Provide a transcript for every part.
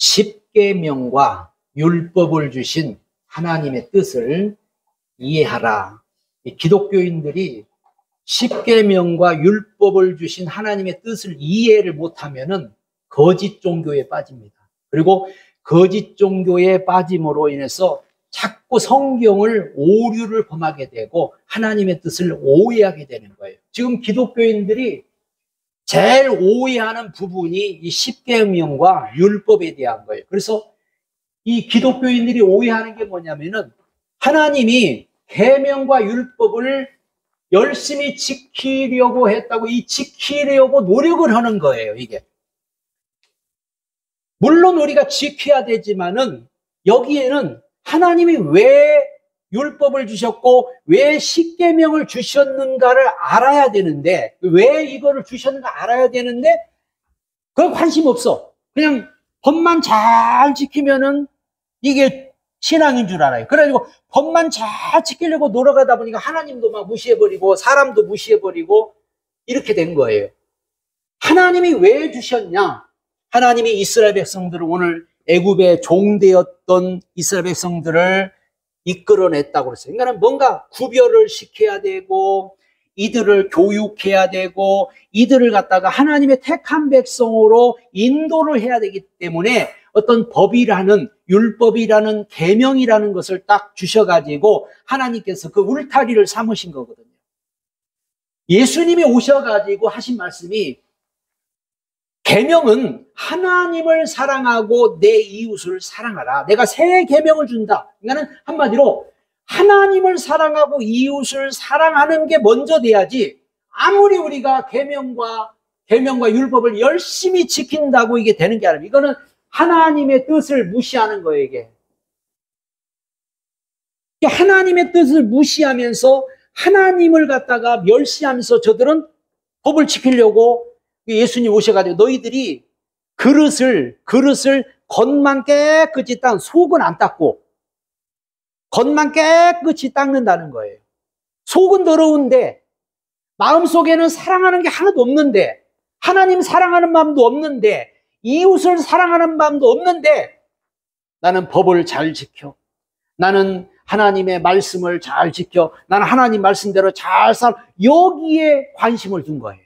십계명과 율법을 주신 하나님의 뜻을 이해하라. 기독교인들이 십계명과 율법을 주신 하나님의 뜻을 이해를 못하면은 거짓 종교에 빠집니다. 그리고 거짓 종교에 빠짐으로 인해서 자꾸 성경을 오류를 범하게 되고 하나님의 뜻을 오해하게 되는 거예요. 지금 기독교인들이 제일 오해하는 부분이 이 십계명과 율법에 대한 거예요. 그래서 이 기독교인들이 오해하는 게 뭐냐면은 하나님이 계명과 율법을 열심히 지키려고 했다고 이 지키려고 노력을 하는 거예요, 이게. 물론 우리가 지켜야 되지만은 여기에는 하나님이 왜 율법을 주셨고 왜 십계명을 주셨는가를 알아야 되는데, 왜 이거를 주셨는가 알아야 되는데 그건 관심 없어. 그냥 법만 잘 지키면은 이게 신앙인 줄 알아요. 그래가지고 법만 잘 지키려고 노력하다 보니까 하나님도 막 무시해버리고 사람도 무시해버리고 이렇게 된 거예요. 하나님이 왜 주셨냐? 하나님이 이스라엘 백성들을, 오늘 애굽의 종되었던 이스라엘 백성들을 이끌어냈다고 그랬어요. 그러니까 뭔가 구별을 시켜야 되고 이들을 교육해야 되고 이들을 갖다가 하나님의 택한 백성으로 인도를 해야 되기 때문에 어떤 법이라는, 율법이라는, 계명이라는 것을 딱 주셔가지고 하나님께서 그 울타리를 삼으신 거거든요. 예수님이 오셔가지고 하신 말씀이, 계명은 하나님을 사랑하고 내 이웃을 사랑하라. 내가 새 계명을 준다. 그러니까 한마디로 하나님을 사랑하고 이웃을 사랑하는 게 먼저 돼야지, 아무리 우리가 계명과 율법을 열심히 지킨다고 이게 되는 게 아니라, 이거는 하나님의 뜻을 무시하는 거예요, 이게. 하나님의 뜻을 무시하면서 하나님을 갖다가 멸시하면서 저들은 법을 지키려고, 예수님 오셔가지고 너희들이 그릇을 겉만 깨끗이 닦은, 속은 안 닦고 겉만 깨끗이 닦는다는 거예요. 속은 더러운데 마음속에는 사랑하는 게 하나도 없는데, 하나님 사랑하는 마음도 없는데, 이웃을 사랑하는 마음도 없는데, 나는 법을 잘 지켜, 나는 하나님의 말씀을 잘 지켜, 나는 하나님 말씀대로 잘 살아, 여기에 관심을 둔 거예요.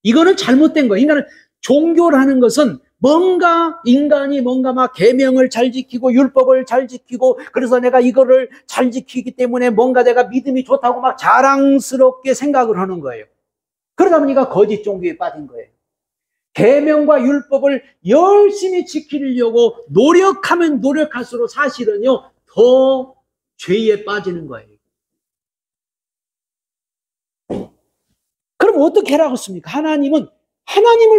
이거는 잘못된 거예요. 인간은, 종교라는 것은 인간이 뭔가 막 계명을 잘 지키고 율법을 잘 지키고, 그래서 내가 이거를 잘 지키기 때문에 뭔가 내가 믿음이 좋다고 막 자랑스럽게 생각을 하는 거예요. 그러다 보니까 거짓 종교에 빠진 거예요. 계명과 율법을 열심히 지키려고 노력하면 노력할수록 사실은요, 더 죄에 빠지는 거예요. 그럼 어떻게 하라고 했습니까? 하나님을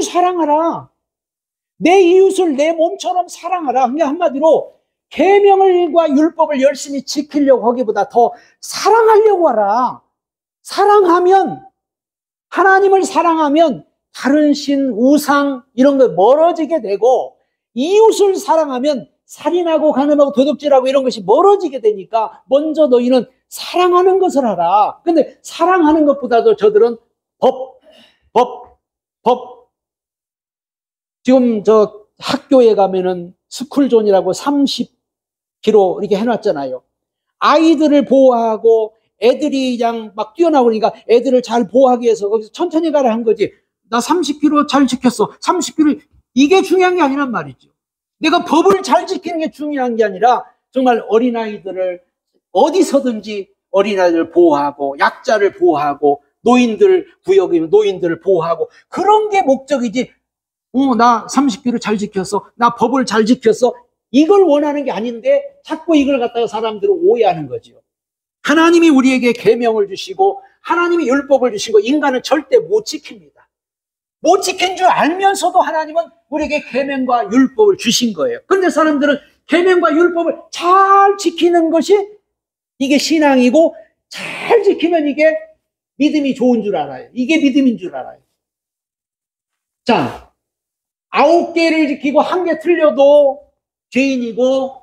사랑하라. 내 이웃을 내 몸처럼 사랑하라. 그러니까 한마디로 계명과 율법을 열심히 지키려고 하기보다 더 사랑하려고 하라. 하나님을 사랑하면 다른 신, 우상 이런 거 멀어지게 되고, 이웃을 사랑하면 살인하고 간음하고 도둑질하고 이런 것이 멀어지게 되니까 먼저 너희는 사랑하는 것을 하라. 근데 사랑하는 것보다도 저들은 법. 지금 저 학교에 가면은 스쿨존이라고 30km 이렇게 해놨잖아요. 아이들을 보호하고 애들이 그냥 막 뛰어나오니까 애들을 잘 보호하기 위해서 거기서 천천히 가라 한 거지. 나 30km 잘 지켰어. 30km, 이게 중요한 게 아니란 말이죠. 내가 법을 잘 지키는 게 중요한 게 아니라 정말 어린아이들을 어디서든지 어린아이들을 보호하고, 약자를 보호하고, 노인들 구역이면 노인들을 보호하고, 그런 게 목적이지. 나 30km 잘 지켰어, 나 법을 잘 지켰어, 이걸 원하는 게 아닌데 자꾸 이걸 갖다가 사람들은 오해하는 거죠. 하나님이 우리에게 계명을 주시고 하나님이 율법을 주시고 인간은 절대 못 지킵니다. 못 지킨 줄 알면서도 하나님은 우리에게 계명과 율법을 주신 거예요. 그런데 사람들은 계명과 율법을 잘 지키는 것이 이게 신앙이고, 잘 지키면 이게 믿음이 좋은 줄 알아요. 이게 믿음인 줄 알아요. 자, 9개를 지키고 1개 틀려도 죄인이고,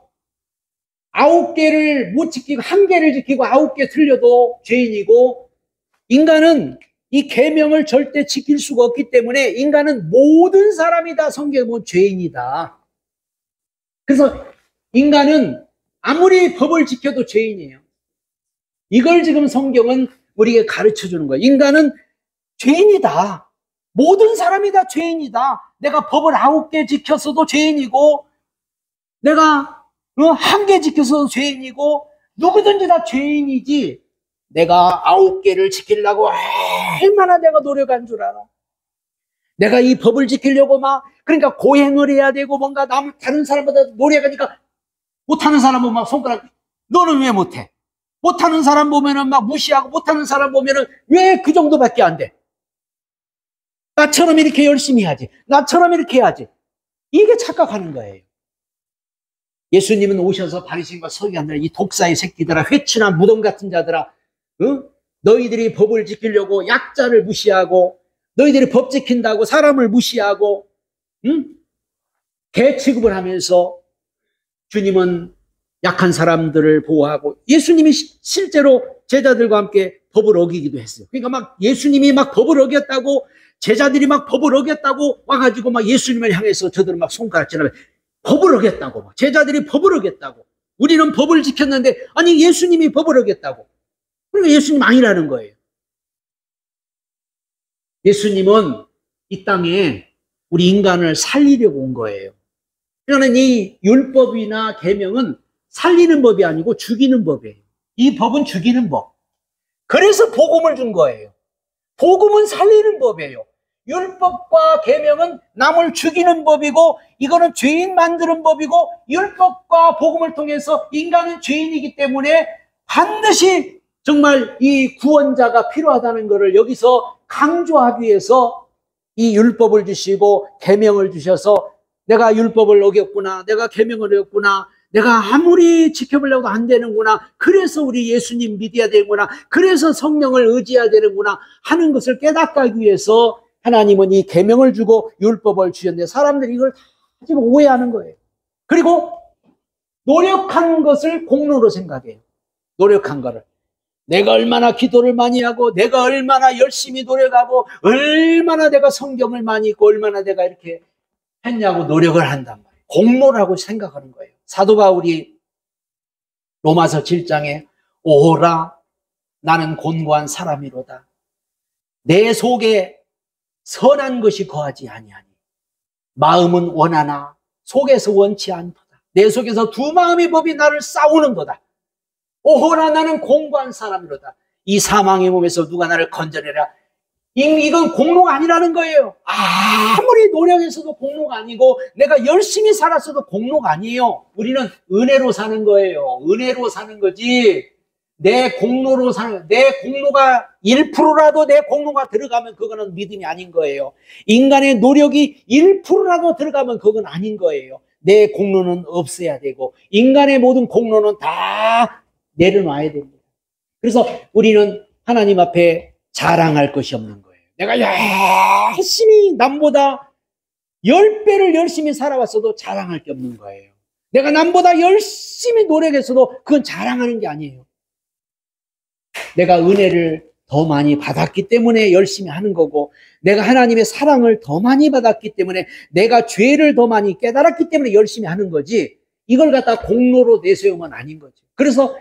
9개를 못 지키고 1개를 지키고 9개 틀려도 죄인이고, 인간은 이 계명을 절대 지킬 수가 없기 때문에 인간은 모든 사람이 다 성경에 보면 죄인이다. 그래서 인간은 아무리 법을 지켜도 죄인이에요. 이걸 지금 성경은 우리에게 가르쳐 주는 거예요. 인간은 죄인이다. 모든 사람이 다 죄인이다. 내가 법을 9개 지켰어도 죄인이고, 내가 1개 지켰어도 죄인이고, 누구든지 다 죄인이지. 내가 9개를 지키려고 얼마나 내가 노력한 줄 알아. 내가 이 법을 지키려고 그러니까 고행을 해야 되고, 뭔가 다른 사람보다 노력하니까, 못하는 사람 보면 손가락, 너는 왜 못해? 못하는 사람 보면은 무시하고, 못하는 사람 보면은 왜 그 정도밖에 안 돼? 나처럼 이렇게 열심히 해야지. 나처럼 이렇게 해야지. 이게 착각하는 거예요. 예수님은 오셔서 바리새인과 서기관들, 이 독사의 새끼들아, 회춘한 무덤 같은 자들아, 너희들이 법을 지키려고 약자를 무시하고, 너희들이 법 지킨다고 사람을 무시하고, 개 취급을 하면서 주님은 약한 사람들을 보호하고, 예수님이 실제로 제자들과 함께 법을 어기기도 했어요. 그러니까 예수님이 법을 어겼다고, 제자들이 법을 어겼다고 와가지고 예수님을 향해서 저들은 손가락질하면 법을 어겼다고, 제자들이 법을 어겼다고, 우리는 법을 지켰는데, 아니 예수님이 법을 어겼다고. 그러니까 예수님 아니라는 거예요. 예수님은 이 땅에 우리 인간을 살리려고 온 거예요. 그러니까 이 율법이나 계명은 살리는 법이 아니고 죽이는 법이에요. 이 법은 죽이는 법. 그래서 복음을 준 거예요. 복음은 살리는 법이에요. 율법과 계명은 남을 죽이는 법이고, 이거는 죄인 만드는 법이고, 율법과 복음을 통해서 인간은 죄인이기 때문에 반드시 정말 이 구원자가 필요하다는 것을 여기서 강조하기 위해서 이 율법을 주시고 계명을 주셔서, 내가 율법을 어겼구나, 내가 계명을 어겼구나, 내가 아무리 지켜보려고 안 되는구나, 그래서 우리 예수님 믿어야 되는구나, 그래서 성령을 의지해야 되는구나 하는 것을 깨닫게 하기 위해서 하나님은 이 계명을 주고 율법을 주셨는데, 사람들이 이걸 다 지금 오해하는 거예요. 그리고 노력한 것을 공로로 생각해요. 노력한 거를. 내가 얼마나 기도를 많이 하고, 내가 얼마나 열심히 노력하고, 얼마나 내가 성경을 많이 읽고, 얼마나 내가 이렇게 했냐고 노력을 한단 말이에요. 공로라고 생각하는 거예요. 사도 바울이 로마서 7장에 오호라 나는 곤고한 사람이로다. 내 속에 선한 것이 거하지 아니하니 마음은 원하나 속에서 원치 않도다. 내 속에서 두 마음의 법이 나를 싸우는도다. 오호라 나는 공고한 사람이로다. 이 사망의 몸에서 누가 나를 건져내라. 이건 공로가 아니라는 거예요. 아무리 노력해서도 공로가 아니고, 내가 열심히 살았어도 공로가 아니에요. 우리는 은혜로 사는 거예요. 은혜로 사는 거지. 내 공로로 사는, 내 공로가 1%라도 내 공로가 들어가면 그거는 믿음이 아닌 거예요. 인간의 노력이 1%라도 들어가면 그건 아닌 거예요. 내 공로는 없어야 되고, 인간의 모든 공로는 다 내려놔야 됩니다. 그래서 우리는 하나님 앞에 자랑할 것이 없는 거예요. 내가 열심히 남보다 10배를 열심히 살아왔어도 자랑할 게 없는 거예요. 내가 남보다 열심히 노력했어도 그건 자랑하는 게 아니에요. 내가 은혜를 더 많이 받았기 때문에 열심히 하는 거고, 내가 하나님의 사랑을 더 많이 받았기 때문에, 내가 죄를 더 많이 깨달았기 때문에 열심히 하는 거지, 이걸 갖다 공로로 내세우면 아닌 거죠. 그래서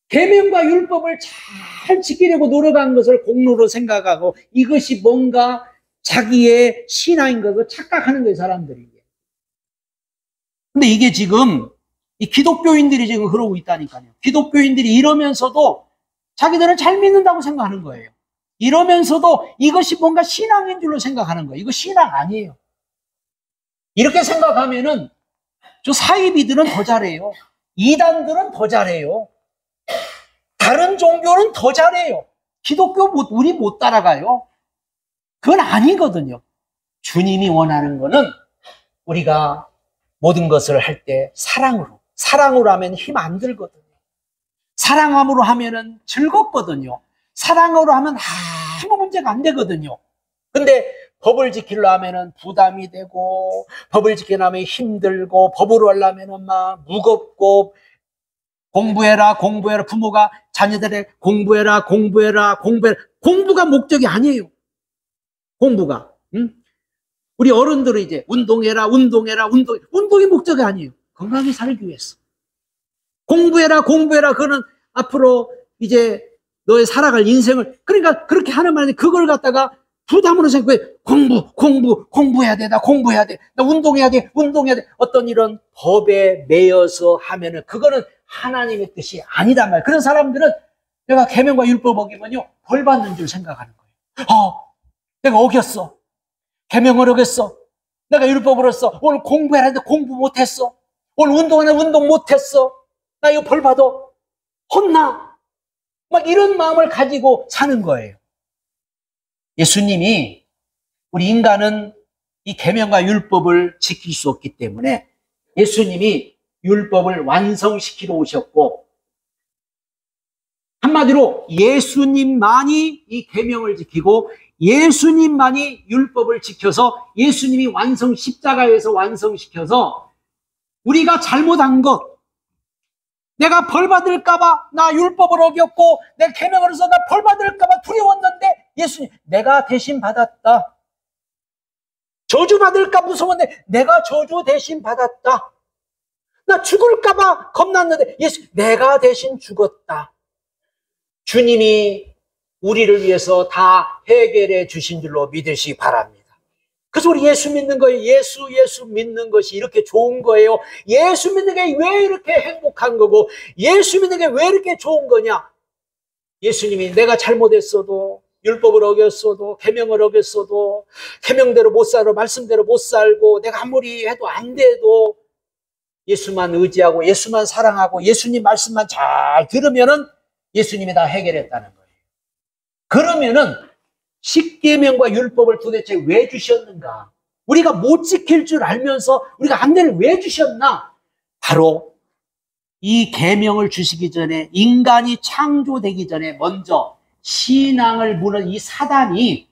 계명과 율법을 잘 지키려고 노력한 것을 공로로 생각하고, 이것이 뭔가 자기의 신앙인 것을 착각하는 거예요, 사람들이. 근데 이게 지금 이 기독교인들이 지금 그러고 있다니까요. 기독교인들이 이러면서도 자기들은 잘 믿는다고 생각하는 거예요. 이러면서도 이것이 뭔가 신앙인 줄로 생각하는 거예요. 이거 신앙 아니에요. 이렇게 생각하면은 저 사이비들은 더 잘해요. 이단들은 더 잘해요. 다른 종교는 더 잘해요. 기독교 우리 못 따라가요. 그건 아니거든요. 주님이 원하는 거는 우리가 모든 것을 할 때 사랑으로 하면 힘 안 들거든요. 사랑함으로 하면은 즐겁거든요. 사랑으로 하면 아무 문제가 안 되거든요. 근데 법을 지키려 하면은 부담이 되고, 법을 지키려면 힘들고, 법으로 하려면은 막 무겁고, 공부해라 부모가 자녀들에게 공부해라. 공부가 목적이 아니에요. 공부가. 우리 어른들은 이제 운동이 목적이 아니에요. 건강하게 살기 위해서. 공부해라, 공부해라. 그거는 앞으로 이제 너의 살아갈 인생을, 그러니까 그렇게 하는 말인데 그걸 갖다가 부담으로 생각해. 공부해야 돼. 나 공부해야 돼. 나 운동해야 돼. 운동해야 돼. 어떤 이런 법에 매여서 하면은 그거는 하나님의 뜻이 아니단 말이에요. 그런 사람들은 내가 계명과 율법 어기면요, 벌 받는 줄 생각하는 거예요. 내가 어겼어. 계명을 어겼어. 내가 율법을 어겼어. 오늘 공부해야 하는데 공부 못했어. 오늘 운동하는데 운동 못했어. 나 이거 벌 받아. 혼나. 막 이런 마음을 가지고 사는 거예요. 예수님이, 우리 인간은 이 계명과 율법을 지킬 수 없기 때문에 예수님이 율법을 완성시키러 오셨고, 한마디로 예수님만이 이 계명을 지키고 예수님만이 율법을 지켜서 예수님이 십자가에서 완성시켜서 우리가 잘못한 것, 내가 벌 받을까봐 나 율법을 어겼고 내 계명을 해서 나 벌 받을까봐 두려웠는데 예수님, 내가 대신 받았다. 저주 받을까 무서웠는데 내가 저주 대신 받았다. 나 죽을까봐 겁났는데 예수, 내가 대신 죽었다. 주님이 우리를 위해서 다 해결해 주신 줄로 믿으시기 바랍니다. 그래서 우리 예수 믿는 거예요. 예수 믿는 것이 이렇게 좋은 거예요. 예수 믿는 게 왜 이렇게 행복한 거고, 예수 믿는 게 왜 이렇게 좋은 거냐. 예수님이 내가 잘못했어도, 율법을 어겼어도, 계명을 어겼어도, 계명대로 못 살고 말씀대로 못 살고 내가 아무리 해도 안 돼도 예수만 의지하고 예수만 사랑하고 예수님 말씀만 잘 들으면은 예수님이 다 해결했다는 거예요. 그러면은 십계명과 율법을 도대체 왜 주셨는가? 우리가 못 지킬 줄 알면서 우리가 안내를 왜 주셨나? 바로 이 계명을 주시기 전에, 인간이 창조되기 전에 먼저 신앙을 무는 이 사단이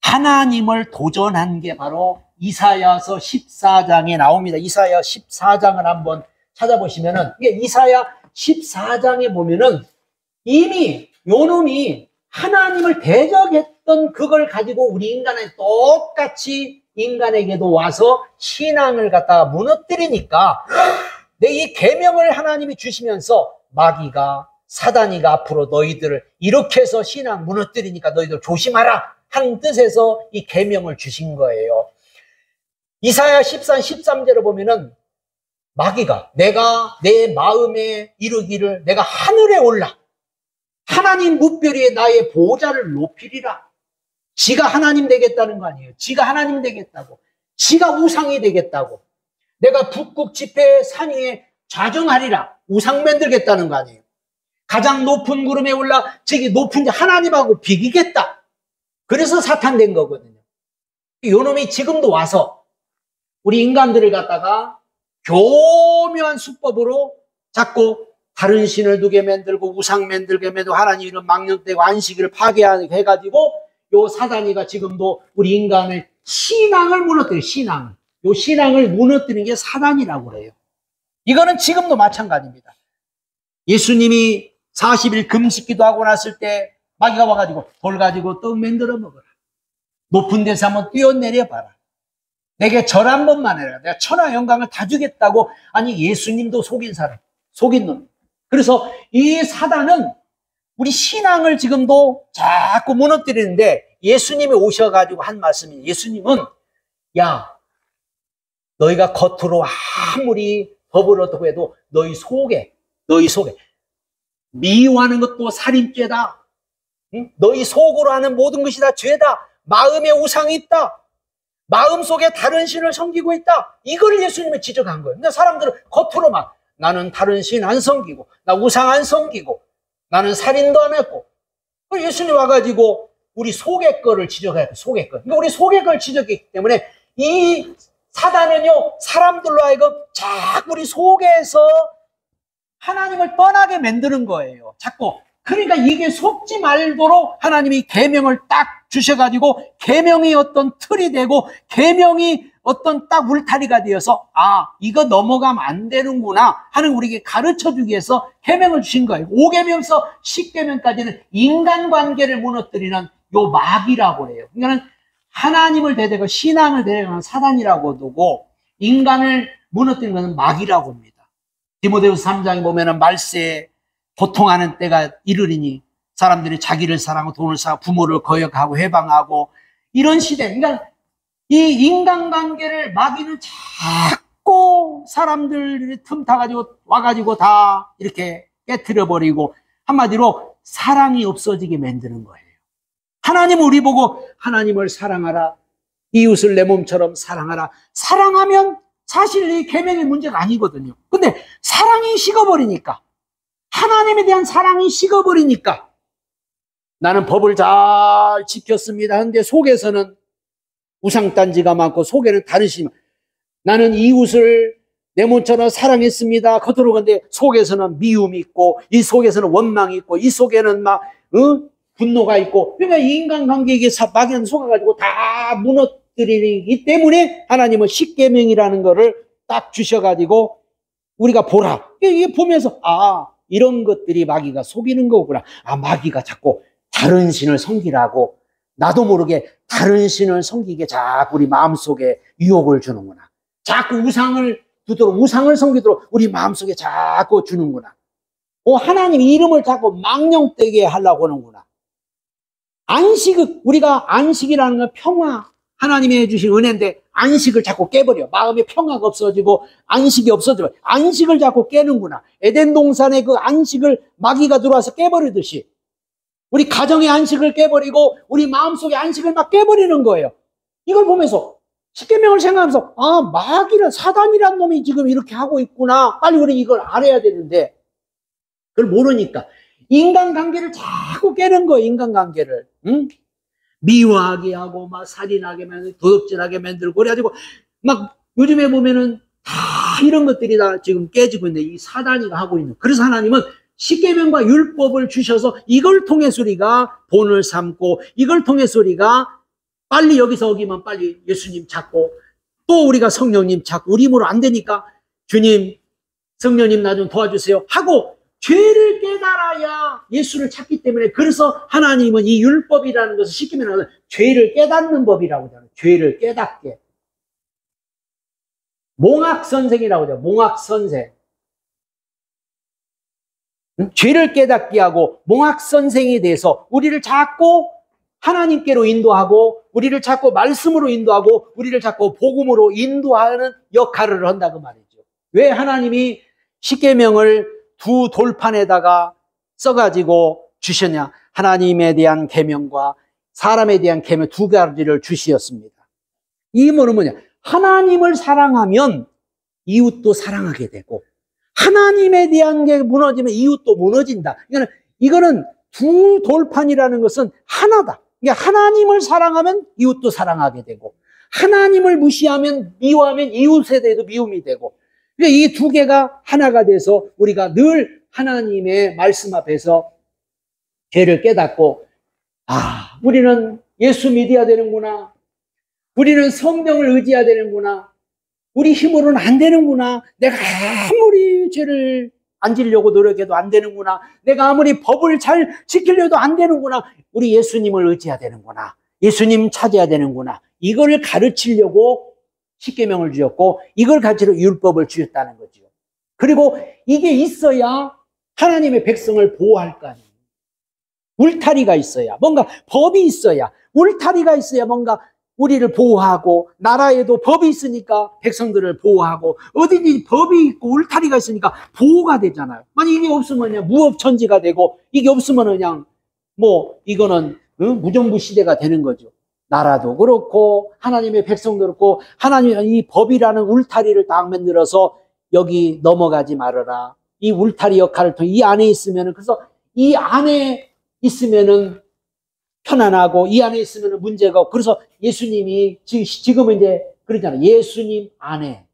하나님을 도전한 게 바로 이사야서 14장에 나옵니다. 이사야 14장을 한번 찾아보시면은, 이게 이사야 14장에 보면은 이미 요놈이 하나님을 대적했던 그걸 가지고 우리 인간은 똑같이 인간에게도 와서 신앙을 갖다가 무너뜨리니까, 내 이 계명을 하나님이 주시면서 마귀가, 사단이가 앞으로 너희들을 이렇게 해서 신앙 무너뜨리니까 너희들 조심하라 하는 뜻에서 이 계명을 주신 거예요. 이사야 14, 13절을 보면은 마귀가 내가 내 마음에 이르기를 내가 하늘에 올라 하나님 무별 나의 보좌를 높이리라. 지가 하나님 되겠다는 거 아니에요. 지가 하나님 되겠다고. 지가 우상이 되겠다고. 내가 북극 지폐 산 위에 좌정하리라. 우상 만들겠다는 거 아니에요. 가장 높은 구름에 올라 저기 높은 하나님하고 비기겠다. 그래서 사탄 된 거거든요. 요놈이 지금도 와서 우리 인간들을 갖다가 교묘한 수법으로 자꾸 다른 신을 두게 만들고 우상 만들게 만들고 하나님 이름 망령되고 안식일을 파괴하게 해가지고 요 사단이가 지금도 우리 인간의 신앙을 무너뜨려요. 요 신앙을 무너뜨리는 게 사단이라고 그래요. 이거는 지금도 마찬가지입니다. 예수님이 40일 금식기도 하고 났을 때 마귀가 와가지고 돌 가지고 떡 만들어 먹어라. 높은 데서 한번 뛰어내려 봐라. 내게 절 한 번만 해라. 내가 천하 영광을 다 주겠다고. 아니, 예수님도 속인 사람, 속인 놈. 그래서 이 사단은 우리 신앙을 지금도 자꾸 무너뜨리는데, 예수님이 오셔가지고 한 말씀이, 예수님은 야, 너희가 겉으로 아무리 법을 어떻고 해도 너희 속에 미워하는 것도 살인죄다. 응? 너희 속으로 하는 모든 것이 다 죄다. 마음에 우상이 있다. 마음속에 다른 신을 섬기고 있다. 이걸 예수님이 지적한 거예요. 근데 사람들은 겉으로 막 나는 다른 신 안 섬기고 나 우상 안 섬기고 나는 살인도 안 했고. 예수님 와가지고 우리 속의 거를 지적해요. 속의 거. 그러니까 우리 속의 걸 지적했기 때문에 이 사단은요, 사람들로 하여금 자꾸 우리 속에서 하나님을 떠나게 만드는 거예요. 자꾸. 그러니까 이게 속지 말도록 하나님이 계명을 딱 주셔가지고 계명이 어떤 틀이 되고 계명이 어떤 딱 울타리가 되어서 아, 이거 넘어가면 안 되는구나 하는 우리에게 가르쳐주기 위해서 계명을 주신 거예요. 5계명서 10계명까지는 인간관계를 무너뜨리는 요 마귀라고 해요. 그러니까 하나님을 대대고 신앙을 대대하는 사단이라고 두고 인간을 무너뜨린 것은 마귀라고 합니다. 디모데후서 3장에 보면은 말세에 고통하는 때가 이르리니 사람들이 자기를 사랑하고 돈을 사고 부모를 거역하고 해방하고 이런 시대. 그러니까 이 인간관계를 마귀는 자꾸 사람들이 틈타가지고 와가지고 다 이렇게 깨트려버리고 한마디로 사랑이 없어지게 만드는 거예요. 하나님은 우리 보고 하나님을 사랑하라. 이웃을 내 몸처럼 사랑하라. 사랑하면 사실 이 계명의 문제가 아니거든요. 근데 사랑이 식어버리니까, 하나님에 대한 사랑이 식어버리니까 나는 법을 잘 지켰습니다. 근데 속에서는 우상단지가 많고 속에는 다른 심. 나는 이웃을 내 몸처럼 사랑했습니다. 겉으로 근데 속에서는 미움이 있고 이 속에서는 원망이 있고 이 속에는 막 분노가 있고, 그러니까 이 인간관계에 마귀는 속아가지고 다 무너뜨리기 때문에 하나님은 십계명이라는 거를 딱 주셔가지고 우리가 보라. 이게 보면서 이런 것들이 마귀가 속이는 거구나. 마귀가 자꾸 다른 신을 섬기라고 나도 모르게 다른 신을 섬기게 자꾸 우리 마음속에 유혹을 주는구나. 자꾸 우상을 두도록 우상을 섬기도록 우리 마음속에 자꾸 주는구나. 하나님 이름을 자꾸 망령되게 하려고 하는구나. 우리가 안식이라는 건 평화, 하나님이 해주신 은혜인데 안식을 자꾸 깨버려. 마음에 평화가 없어지고 안식이 없어져. 안식을 자꾸 깨는구나. 에덴 동산의 그 안식을 마귀가 들어와서 깨버리듯이 우리 가정의 안식을 깨버리고 우리 마음속의 안식을 막 깨버리는 거예요. 이걸 보면서 십계명을 생각하면서 마귀란 사단이란 놈이 지금 이렇게 하고 있구나. 빨리 우리 이걸 알아야 되는데 그걸 모르니까 인간관계를 자꾸 깨는 거예요. 인간관계를. 미워하게 하고 막 살인하게 만들고 도둑질하게 만들고 그래가지고 막 요즘에 보면은 다 이런 것들이 다 지금 깨지고 있는데 이 사단이가 하고 있는. 그래서 하나님은 십계명과 율법을 주셔서 이걸 통해서 우리가 본을 삼고 이걸 통해서 우리가 빨리 여기서 오기만 빨리 예수님 찾고 또 우리가 성령님 찾고 우리 힘으로 안 되니까 주님 성령님 나 좀 도와주세요 하고 죄를 깨달아야 예수를 찾기 때문에, 그래서 하나님은 이 율법이라는 것을 시키면 죄를 깨닫는 법이라고 하잖아요. 죄를 깨닫게. 몽학선생이라고 하죠. 몽학선생. 죄를 깨닫게 하고 몽학선생에 대해서 우리를 자꾸 하나님께로 인도하고 우리를 자꾸 말씀으로 인도하고 우리를 자꾸 복음으로 인도하는 역할을 한다고 말이죠. 왜 하나님이 십계명을 두 돌판에다가 써가지고 주셨냐? 하나님에 대한 계명과 사람에 대한 계명 두 가지를 주시었습니다. 이 말은 뭐냐? 하나님을 사랑하면 이웃도 사랑하게 되고 하나님에 대한 게 무너지면 이웃도 무너진다. 이거는 두 돌판이라는 것은 하나다. 그러니까 하나님을 사랑하면 이웃도 사랑하게 되고 하나님을 무시하면 미워하면 이웃에 대해도 미움이 되고, 그러니까 이 두 개가 하나가 돼서 우리가 늘 하나님의 말씀 앞에서 죄를 깨닫고 우리는 예수 믿어야 되는구나. 우리는 성령을 의지해야 되는구나. 우리 힘으로는 안 되는구나. 내가 아무리 죄를 안 지려고 노력해도 안 되는구나. 내가 아무리 법을 잘 지키려도 안 되는구나. 우리 예수님을 의지해야 되는구나. 예수님 찾아야 되는구나. 이걸 가르치려고 십계명을 주셨고 이걸 가르치려 율법을 주셨다는 거죠. 그리고 이게 있어야 하나님의 백성을 보호할 거 아니에요. 울타리가 있어야, 뭔가 법이 있어야, 울타리가 있어야 뭔가 우리를 보호하고, 나라에도 법이 있으니까 백성들을 보호하고, 어디든지 법이 있고 울타리가 있으니까 보호가 되잖아요. 만약 이게 없으면 그냥 무법천지가 되고, 이게 없으면 그냥 이거는 무정부 시대가 되는 거죠. 나라도 그렇고 하나님의 백성도 그렇고 하나님의 이 법이라는 울타리를 딱 만들어서 여기 넘어가지 말아라. 이 울타리 역할을 통해 이 안에 있으면은, 그래서 이 안에 있으면은 편안하고 이 안에 있으면은 문제가 없고, 그래서 예수님이 지금은 이제 그러잖아요. 예수님 안에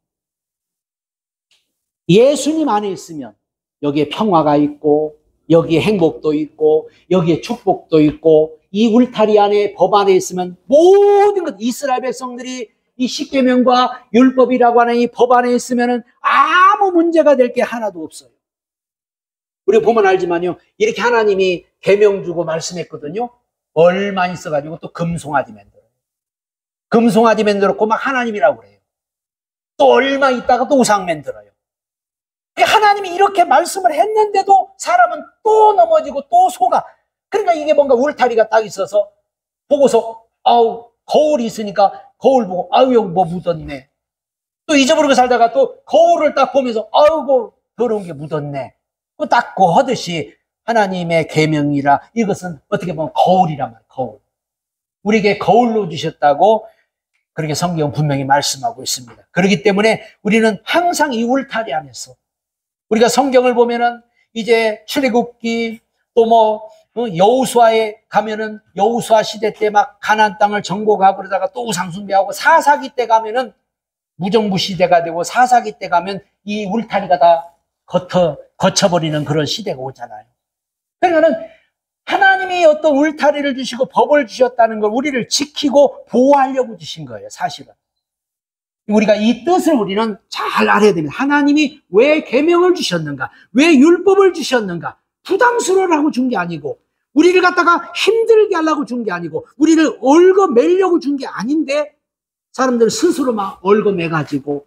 있으면 여기에 평화가 있고 여기에 행복도 있고 여기에 축복도 있고, 이 울타리 안에 법 안에 있으면 모든 것, 이스라엘 백성들이 이 십계명과 율법이라고 하는 이 법 안에 있으면은 아무 문제가 될 게 하나도 없어요. 우리가 보면 알지만요, 이렇게 하나님이 계명 주고 말씀했거든요. 얼마 있어가지고 또 금송아지 만들어요. 금송아지 만들었고 막 하나님이라고 그래요. 또 얼마 있다가 또 우상 만들어요. 하나님이 이렇게 말씀을 했는데도 사람은 또 넘어지고 또 속아. 그러니까 이게 뭔가 울타리가 딱 있어서 보고서 아우 거울이 있으니까 거울 보고 아우 여기 뭐 묻었네. 또 잊어버리고 살다가 또 거울을 딱 보면서 아우고 더러운 게 묻었네. 그 닦고 하듯이 하나님의 계명이라 이것은 어떻게 보면 거울이란 말이에요. 거울. 우리에게 거울로 주셨다고 그렇게 성경 분명히 말씀하고 있습니다. 그렇기 때문에 우리는 항상 이 울타리 안에서 우리가 성경을 보면은 이제 출애굽기 또 뭐 여호수아에 가면은 여호수아 시대 때 막 가나안 땅을 정복하고 그러다가 또 우상 숭배하고 사사기 때 가면은 무정부 시대가 되고 사사기 때 가면 이 울타리가 다 거쳐버리는 그런 시대가 오잖아요. 그러니까는 하나님이 어떤 울타리를 주시고 법을 주셨다는 걸 우리를 지키고 보호하려고 주신 거예요, 사실은. 우리가 이 뜻을 우리는 잘 알아야 됩니다. 하나님이 왜 계명을 주셨는가? 왜 율법을 주셨는가? 부담스러우라고 준 게 아니고 우리를 갖다가 힘들게 하려고 준 게 아니고 우리를 얽어매려고 준 게 아닌데 사람들 스스로 막 얽어매가지고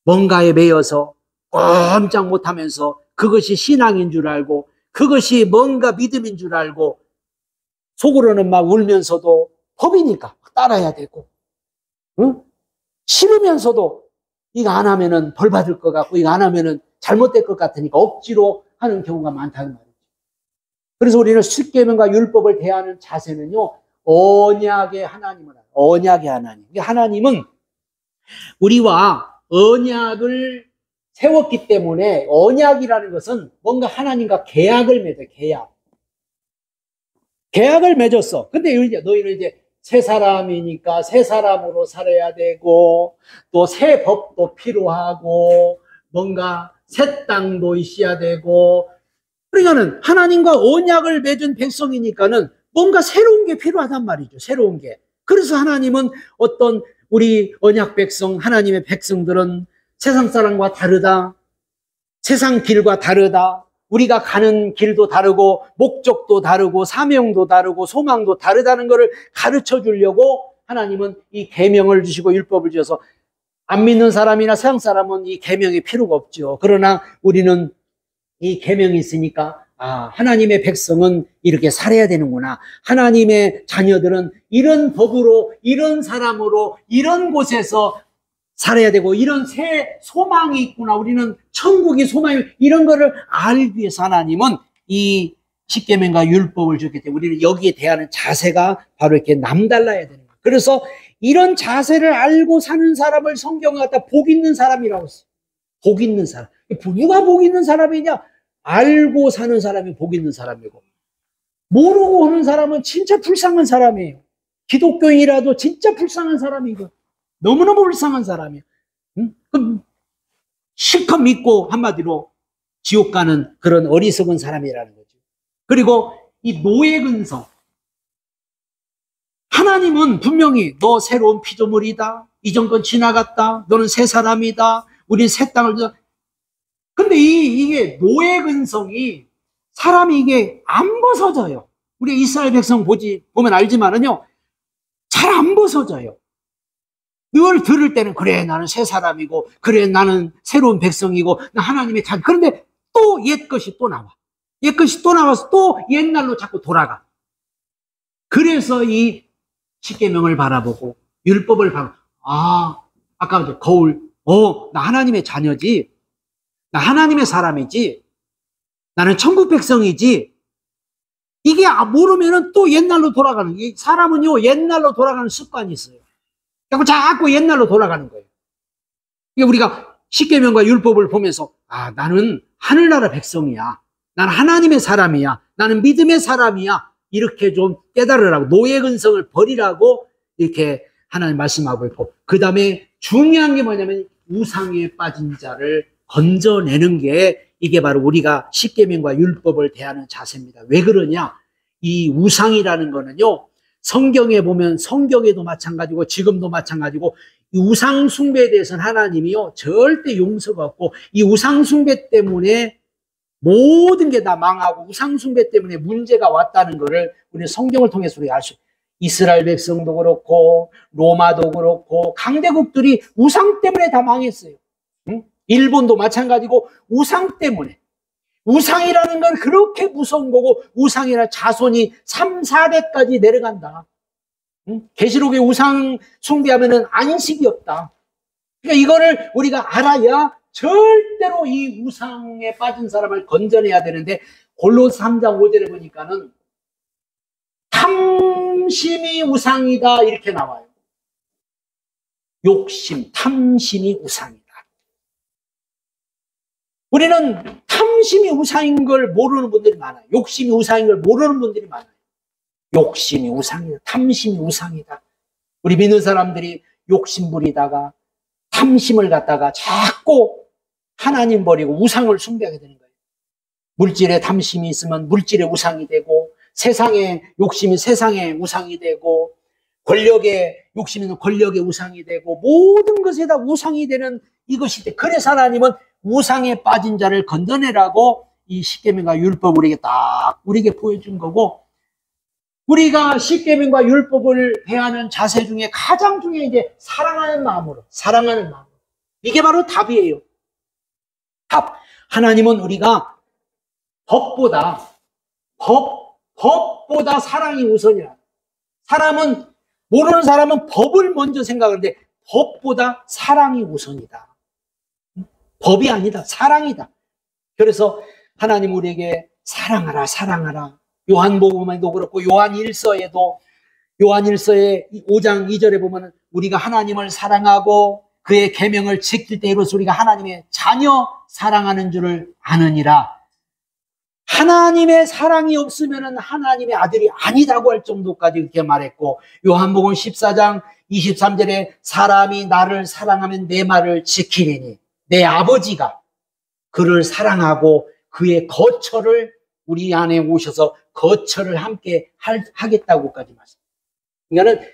뭔가에 매여서 꼼짝 못하면서 그것이 신앙인 줄 알고 그것이 뭔가 믿음인 줄 알고 속으로는 막 울면서도 법이니까 따라야 되고 응? 싫으면서도 이거 안 하면은 벌 받을 것 같고 이거 안 하면은 잘못될 것 같으니까 억지로 하는 경우가 많다는 말이죠. 그래서 우리는 십계명과 율법을 대하는 자세는요, 언약의 하나님을 알아요. 언약의 하나님. 하나님은 우리와 언약을 세웠기 때문에 언약이라는 것은 뭔가 하나님과 계약을 맺어요. 계약을 맺었어. 근데 너희는 이제 새 사람이니까 새 사람으로 살아야 되고 또 새 법도 필요하고 뭔가 새 땅도 있어야 되고 그러니까는 하나님과 언약을 맺은 백성이니까는 뭔가 새로운 게 필요하단 말이죠. 새로운 게. 그래서 하나님은 어떤 우리 언약 백성, 하나님의 백성들은 세상 사람과 다르다. 세상 길과 다르다. 우리가 가는 길도 다르고 목적도 다르고 사명도 다르고 소망도 다르다는 것을 가르쳐 주려고 하나님은 이 계명을 주시고 율법을 주셔서 안 믿는 사람이나 세상 사람은 이 계명이 필요가 없죠. 그러나 우리는 이 계명이 있으니까 하나님의 백성은 이렇게 살아야 되는구나. 하나님의 자녀들은 이런 법으로 이런 사람으로 이런 곳에서 살아야 되고 이런 새 소망이 있구나. 우리는 천국이 소망이 이런 거를 알기 위해서 하나님은 이 십계명과 율법을 줬기 때문에 우리는 여기에 대하는 자세가 바로 이렇게 남달라야 되는 거예요. 그래서 이런 자세를 알고 사는 사람을 성경에 갖다 복 있는 사람이라고 했어요. 복 있는 사람. 누가 복 있는 사람이냐? 알고 사는 사람이 복 있는 사람이고 모르고 하는 사람은 진짜 불쌍한 사람이에요. 기독교인이라도 진짜 불쌍한 사람이고 너무너무 불쌍한 사람이에요. 그럼 실컷 믿고 한마디로 지옥 가는 그런 어리석은 사람이라는 거죠. 그리고 이 노예근성. 하나님은 분명히 너 새로운 피조물이다. 이전 건 지나갔다. 너는 새 사람이다. 우린 새 땅을. 근데 이게 노예근성이 사람이 이게 안 벗어져요. 우리 이스라엘 백성 보면 알지만은요. 잘 안 벗어져요. 늘 들을 때는 그래 나는 새 사람이고 그래 나는 새로운 백성이고 나 하나님의 자녀. 그런데 또 옛것이 또 나와. 옛것이 또 나와서 또 옛날로 자꾸 돌아가. 그래서 이 십계명을 바라보고 율법을 바라보고 아까 거울 나 하나님의 자녀지. 나 하나님의 사람이지. 나는 천국 백성이지. 이게 모르면은 또 옛날로 돌아가는. 이 사람은요 옛날로 돌아가는 습관이 있어요. 자꾸 옛날로 돌아가는 거예요. 우리가 십계명과 율법을 보면서 나는 하늘나라 백성이야. 나는 하나님의 사람이야. 나는 믿음의 사람이야. 이렇게 좀 깨달으라고 노예근성을 버리라고 이렇게 하나님 말씀하고 있고 그 다음에 중요한 게 뭐냐면 우상에 빠진 자를 건져내는 게 이게 바로 우리가 십계명과 율법을 대하는 자세입니다. 왜 그러냐? 이 우상이라는 거는요. 성경에 보면 성경에도 마찬가지고 지금도 마찬가지고 이 우상 숭배에 대해서는 하나님이요 절대 용서가 없고 이 우상 숭배 때문에 모든 게 다 망하고 우상 숭배 때문에 문제가 왔다는 것을 우리 성경을 통해서 우리가 알 수 있어요. 이스라엘 백성도 그렇고 로마도 그렇고 강대국들이 우상 때문에 다 망했어요. 응? 일본도 마찬가지고 우상 때문에. 우상이라는 건 그렇게 무서운 거고 우상이라 자손이 3, 4대까지 내려간다. 응? 계시록의 우상 숭배하면은 안식이 없다. 그러니까 이거를 우리가 알아야 절대로 이 우상에 빠진 사람을 건져내야 되는데 골로새 3장 5절에 보니까는 탐심이 우상이다 이렇게 나와요. 욕심, 탐심이 우상이다. 우리는 탐심이 우상인 걸 모르는 분들이 많아요. 욕심이 우상인 걸 모르는 분들이 많아요. 욕심이 우상이다. 탐심이 우상이다. 우리 믿는 사람들이 욕심 부리다가 탐심을 갖다가 자꾸 하나님 버리고 우상을 숭배하게 되는 거예요. 물질에 탐심이 있으면 물질의 우상이 되고 세상에 욕심이 세상의 우상이 되고 권력에 욕심이 있는 권력의 우상이 되고 모든 것에 다 우상이 되는 이것이 돼. 그래서 하나님은 우상에 빠진 자를 건져내라고 이 십계명과 율법을 우리에게 딱 우리에게 보여준 거고 우리가 십계명과 율법을 대하는 자세 중에 가장 중요한 이제 사랑하는 마음으로 이게 바로 답이에요. 답. 하나님은 우리가 법보다 사랑이 우선이라. 모르는 사람은 법을 먼저 생각하는데 법보다 사랑이 우선이다. 법이 아니다. 사랑이다. 그래서 하나님 우리에게 사랑하라. 요한복음에도 그렇고 요한1서의 5장 2절에 보면 우리가 하나님을 사랑하고 그의 계명을 지킬 때 이로써 우리가 하나님의 자녀 사랑하는 줄을 아느니라. 하나님의 사랑이 없으면 하나님의 아들이 아니다고 할 정도까지 그렇게 말했고 요한복음 14장 23절에 사람이 나를 사랑하면 내 말을 지키리니 내 아버지가 그를 사랑하고 그의 거처를 우리 안에 오셔서 거처를 함께 하겠다고까지 말씀. 그러니까는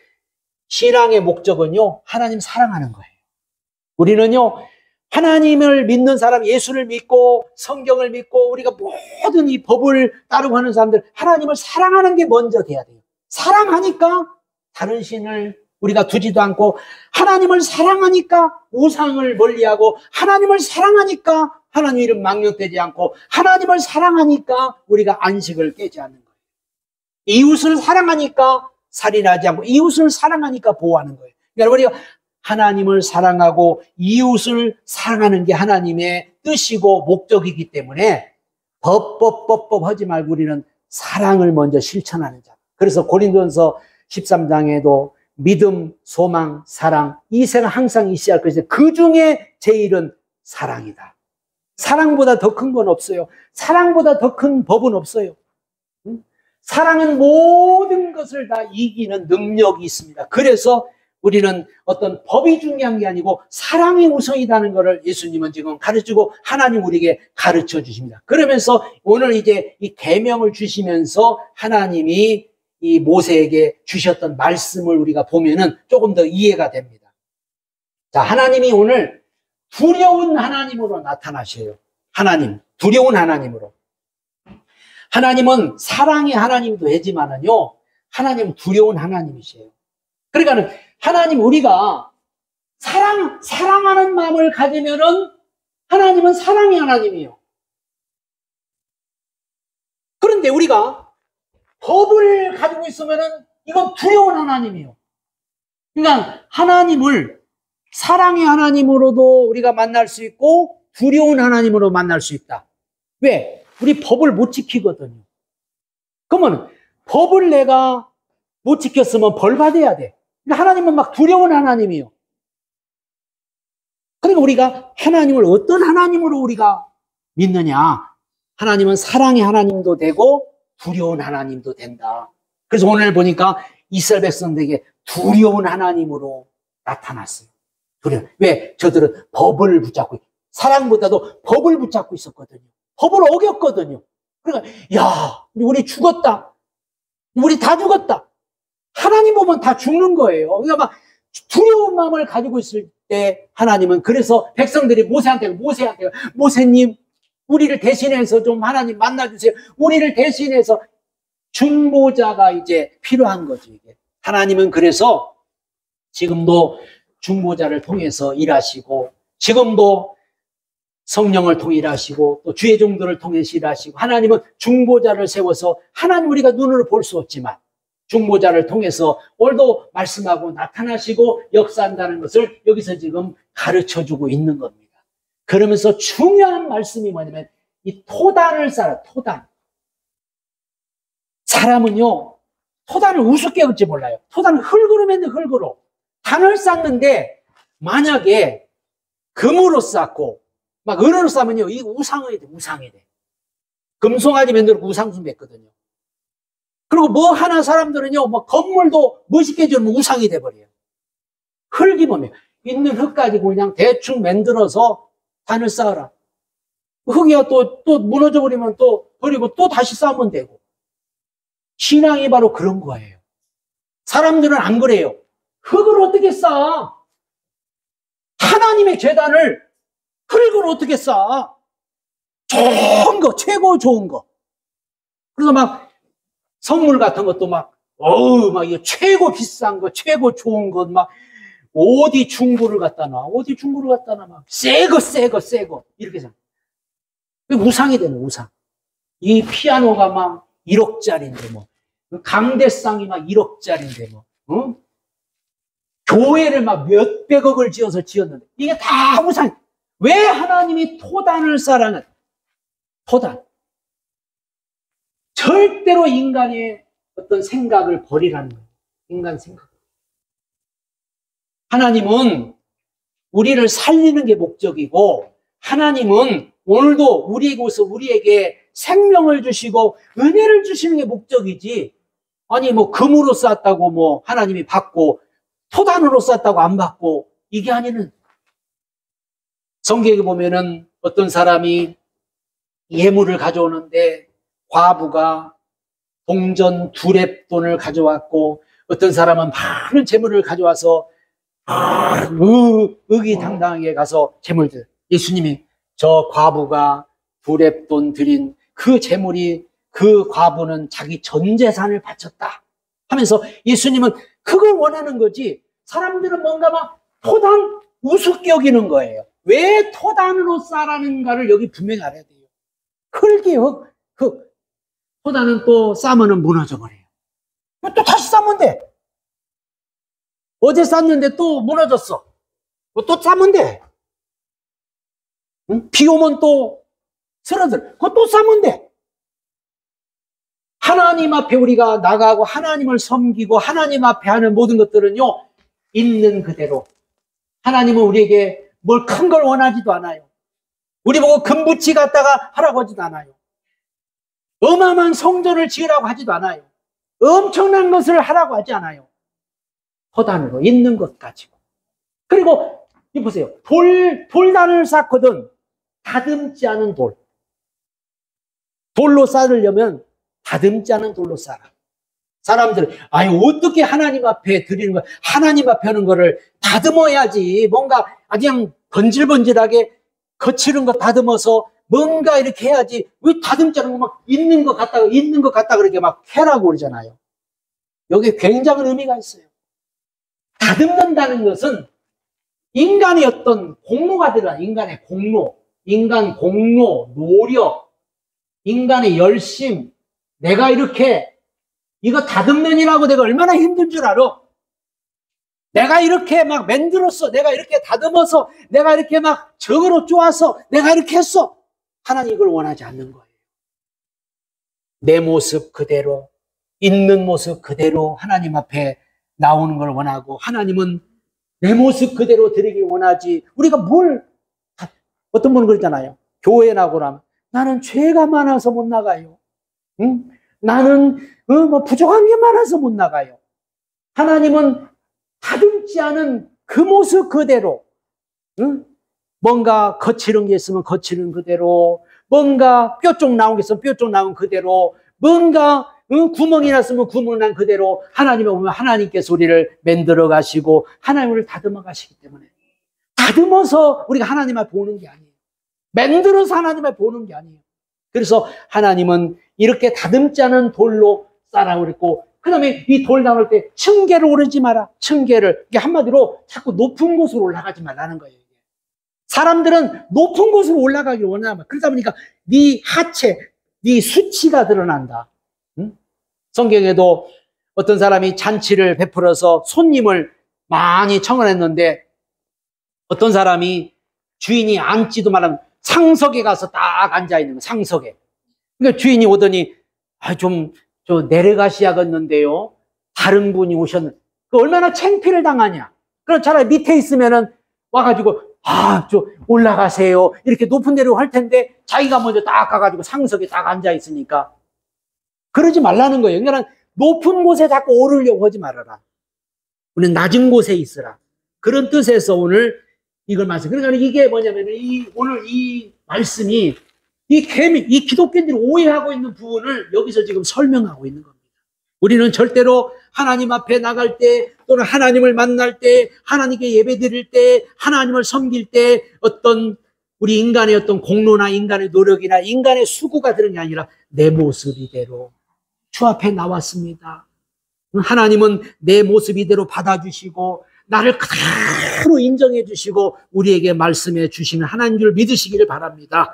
신앙의 목적은요 하나님 사랑하는 거예요. 우리는요 하나님을 믿는 사람, 예수를 믿고 성경을 믿고 우리가 모든 이 법을 따르고 하는 사람들 하나님을 사랑하는 게 먼저 돼야 돼요. 사랑하니까 다른 신을 우리가 두지도 않고 하나님을 사랑하니까 우상을 멀리하고 하나님을 사랑하니까 하나님 이름 망령되지 않고 하나님을 사랑하니까 우리가 안식을 깨지 않는 거예요. 이웃을 사랑하니까 살인하지 않고 이웃을 사랑하니까 보호하는 거예요. 그러니까 우리가 하나님을 사랑하고 이웃을 사랑하는 게 하나님의 뜻이고 목적이기 때문에 법 하지 말고 우리는 사랑을 먼저 실천하는 자. 그래서 고린도전서 13장에도 믿음, 소망, 사랑 이 세가 항상 있어야 그래서 그 중에 제일은 사랑이다. 사랑보다 더 큰 건 없어요. 사랑보다 더 큰 법은 없어요. 사랑은 모든 것을 다 이기는 능력이 있습니다. 그래서 우리는 어떤 법이 중요한 게 아니고 사랑이 우선이라는 것을 예수님은 지금 가르치고 하나님 우리에게 가르쳐 주십니다. 그러면서 오늘 이제 이 계명을 주시면서 하나님이 이 모세에게 주셨던 말씀을 우리가 보면은 조금 더 이해가 됩니다. 자, 하나님이 오늘 두려운 하나님으로 나타나셔요. 하나님, 두려운 하나님으로. 하나님은 사랑의 하나님도 되지만은요, 하나님은 두려운 하나님이세요. 그러니까는 하나님 우리가 사랑하는 마음을 가지면은 하나님은 사랑의 하나님이에요. 그런데 우리가 법을 가지고 있으면은 이건 두려운 하나님이에요. 그러니까 하나님을 사랑의 하나님으로도 우리가 만날 수 있고 두려운 하나님으로 만날 수 있다. 왜? 우리 법을 못 지키거든요. 그러면 법을 내가 못 지켰으면 벌 받아야 돼. 그러니까 하나님은 막 두려운 하나님이에요. 그러니까 우리가 하나님을 어떤 하나님으로 우리가 믿느냐? 하나님은 사랑의 하나님도 되고 두려운 하나님도 된다. 그래서 오늘 보니까 이스라엘 백성들에게 두려운 하나님으로 나타났어요. 두려운. 왜? 저들은 법을 붙잡고 사랑보다도 법을 붙잡고 있었거든요. 법을 어겼거든요. 그러니까 야, 우리 죽었다. 우리 다 죽었다. 하나님 보면 다 죽는 거예요. 그러니까 막 두려운 마음을 가지고 있을 때 하나님은 그래서 백성들이 모세님 우리를 대신해서 좀 하나님 만나주세요. 우리를 대신해서 중보자가 이제 필요한 거죠. 이게 하나님은 그래서 지금도 중보자를 통해서 일하시고, 지금도 성령을 통해 일하시고, 또 주의 종들을 통해서 일하시고, 하나님은 중보자를 세워서, 하나님 우리가 눈으로 볼 수 없지만 중보자를 통해서 오늘도 말씀하고 나타나시고 역사한다는 것을 여기서 지금 가르쳐주고 있는 겁니다. 그러면서 중요한 말씀이 뭐냐면 이 토단을 쌓아. 토단. 사람은요, 토단을 우습게 할지 몰라요. 토단은 흙으로 맨날 흙으로. 단을 쌓는데 만약에 금으로 쌓고 막 은으로 쌓으면요, 이게 우상이 돼, 우상이 돼. 금송아지 만들고 우상숭 맺거든요. 그리고 뭐 하나 사람들은요, 뭐 건물도 멋있게 지으면 우상이 돼버려요. 흙이 보면 있는 흙 가지고 그냥 대충 만들어서 단을 쌓아라. 흙이야 또 무너져 버리면 또 버리고 또 다시 쌓으면 되고. 신앙이 바로 그런 거예요. 사람들은 안 그래요. 흙을 어떻게 쌓아? 하나님의 제단을 흙을 어떻게 쌓아? 좋은 거, 최고 좋은 거. 그래서 막 선물 같은 것도 막 이거 최고 비싼 거, 최고 좋은 것, 막 어디 중고를 갖다 놔, 막 새 거, 이렇게 사. 우상이 되는 우상. 이 피아노가 막 1억짜리인데 뭐, 강대상이 막 1억짜리인데 뭐, 응? 교회를 막 몇백억을 지었는데 이게 다 우상. 왜 하나님이 토단을 쌓라는? 토단. 절대로 인간의 어떤 생각을 버리라는 거예요. 인간 생각. 하나님은 우리를 살리는 게 목적이고, 하나님은 오늘도 우리에게 생명을 주시고 은혜를 주시는 게 목적이지, 아니 뭐 금으로 쌓았다고 뭐 하나님이 받고 토단으로 쌓았다고 안 받고, 이게 아니는. 성경에 보면은 어떤 사람이 예물을 가져오는데 과부가 동전 2렙돈을 가져왔고, 어떤 사람은 많은 재물을 가져와서 의기당당하게 가서 재물들, 예수님이 저 과부가 2렙돈 드린 그 재물이, 그 과부는 자기 전 재산을 바쳤다 하면서 예수님은 그걸 원하는 거지. 사람들은 뭔가 막 토단 우습게 여기는 거예요. 왜 토단으로 쌓라는가를 여기 분명히 알아야 돼요. 흙이 흙. 토단은 또 쌓으면 무너져 버려요. 또 다시 쌓으면 돼. 어제 쌓는데 또 무너졌어. 또 쌓으면 돼. 응? 비 오면 또 쓰러들. 그거 또 쌓으면 돼. 하나님 앞에 우리가 나가고 하나님을 섬기고 하나님 앞에 하는 모든 것들은요, 있는 그대로. 하나님은 우리에게 뭘 큰 걸 원하지도 않아요. 우리 보고 금붙이 갖다가 하라고 하지도 않아요. 어마어마한 성전을 지으라고 하지도 않아요. 엄청난 것을 하라고 하지 않아요. 토단으로 있는 것 가지고. 그리고 이 보세요. 돌단을 쌓거든 다듬지 않은 돌. 돌로 쌓으려면 다듬지 않은 돌로 쌓아. 사람들은 아니 어떻게 하나님 앞에 드리는 거, 하나님 앞에 하는 거를 다듬어야지. 뭔가 그냥 번질번질하게 거칠은 거 다듬어서 뭔가 이렇게 해야지. 왜 다듬지 않은 거 막 있는 것 같다 그렇게 막 해라고 그러잖아요. 여기에 굉장한 의미가 있어요. 다듬는다는 것은 인간의 어떤 공로가 들어가. 인간의 공로, 인간 공로, 노력, 인간의 열심. 내가 이렇게 이거 다듬는이라고 내가 얼마나 힘든 줄 알아? 내가 이렇게 막 만들었어. 내가 이렇게 다듬어서, 내가 이렇게 막 적으로 쪼아서 내가 이렇게 했어. 하나님 이걸 원하지 않는 거예요. 내 모습 그대로, 있는 모습 그대로 하나님 앞에 나오는 걸 원하고, 하나님은 내 모습 그대로 드리길 원하지. 우리가 어떤 분은 그러잖아요. 교회 나고라면 나는 죄가 많아서 못 나가요. 응? 나는 뭐 부족한 게 많아서 못 나가요. 하나님은 다듬지 않은 그 모습 그대로, 응? 뭔가 거칠은 게 있으면 거칠은 그대로, 뭔가 뾰족 나온 게 있으면 뾰족 나온 그대로, 뭔가 구멍이 났으면 구멍 난 그대로 하나님을 보면 하나님께서 우리를 만들어 가시고 하나님을 다듬어 가시기 때문에, 다듬어서 우리가 하나님 앞에 보는 게 아니에요. 만들어서 하나님 앞에 보는 게 아니에요. 그래서 하나님은 이렇게 다듬지 않은 돌로 쌓으라고 그랬고, 그 다음에 이 돌 나올 때 층계를 오르지 마라. 층계를. 이게 한마디로 자꾸 높은 곳으로 올라가지 말라는 거예요. 사람들은 높은 곳으로 올라가기를 원하면 그러다 보니까 네 하체, 네 수치가 드러난다. 응? 성경에도 어떤 사람이 잔치를 베풀어서 손님을 많이 청원했는데 어떤 사람이 주인이 앉지도 말라면 상석에 가서 딱 앉아있는 거예요. 상석에. 그러니까 주인이 오더니 좀 내려가셔야겠는데요. 다른 분이 오셨는데 얼마나 창피를 당하냐. 그럼 차라리 밑에 있으면은 와가지고 올라가세요. 이렇게 높은 데로 할 텐데 자기가 먼저 딱 가가지고 상석에 딱 앉아있으니까 그러지 말라는 거예요. 그러니까 높은 곳에 자꾸 오르려고 하지 말아라. 우리는 낮은 곳에 있으라. 그런 뜻에서 오늘 이걸 말씀. 그러니까 이게 뭐냐면 오늘 이 말씀이 이 기독교인들이 오해하고 있는 부분을 여기서 지금 설명하고 있는 겁니다. 우리는 절대로 하나님 앞에 나갈 때 또는 하나님을 만날 때 하나님께 예배 드릴 때 하나님을 섬길 때 어떤 우리 인간의 어떤 공로나 인간의 노력이나 인간의 수고가 드는 게 아니라 내 모습 이대로 주 앞에 나왔습니다. 하나님은 내 모습 이대로 받아주시고 나를 그대로 인정해 주시고 우리에게 말씀해 주시는 하나님 줄 믿으시기를 바랍니다.